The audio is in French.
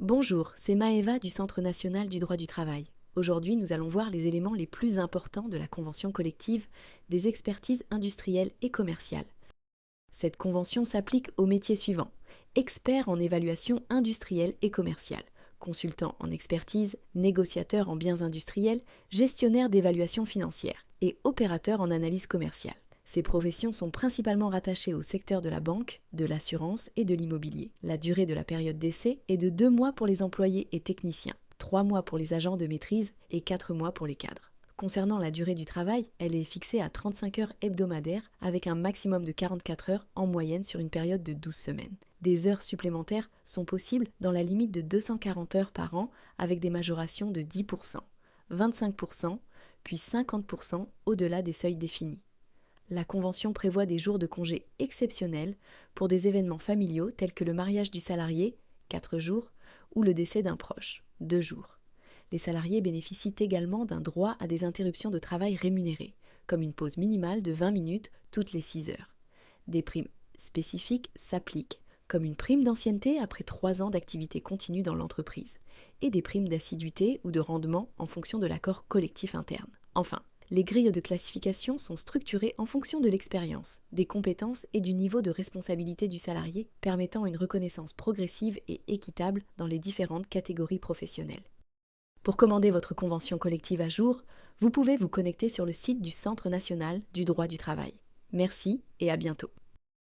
Bonjour, c'est Maëva du Centre national du droit du travail. Aujourd'hui, nous allons voir les éléments les plus importants de la convention collective des expertises industrielles et commerciales. Cette convention s'applique aux métiers suivants: expert en évaluation industrielle et commerciale, consultant en expertise, négociateur en biens industriels, gestionnaire d'évaluation financière et opérateur en analyse commerciale. Ces professions sont principalement rattachées au secteur de la banque, de l'assurance et de l'immobilier. La durée de la période d'essai est de 2 mois pour les employés et techniciens, 3 mois pour les agents de maîtrise et 4 mois pour les cadres. Concernant la durée du travail, elle est fixée à 35 heures hebdomadaires avec un maximum de 44 heures en moyenne sur une période de 12 semaines. Des heures supplémentaires sont possibles dans la limite de 240 heures par an avec des majorations de 10%, 25%, puis 50% au-delà des seuils définis. La Convention prévoit des jours de congé exceptionnels pour des événements familiaux tels que le mariage du salarié, 4 jours, ou le décès d'un proche, 2 jours. Les salariés bénéficient également d'un droit à des interruptions de travail rémunérées, comme une pause minimale de 20 minutes toutes les 6 heures. Des primes spécifiques s'appliquent, comme une prime d'ancienneté après 3 ans d'activité continue dans l'entreprise, et des primes d'assiduité ou de rendement en fonction de l'accord collectif interne. Enfin, les grilles de classification sont structurées en fonction de l'expérience, des compétences et du niveau de responsabilité du salarié, permettant une reconnaissance progressive et équitable dans les différentes catégories professionnelles. Pour commander votre convention collective à jour, vous pouvez vous connecter sur le site du Centre national du droit du travail. Merci et à bientôt.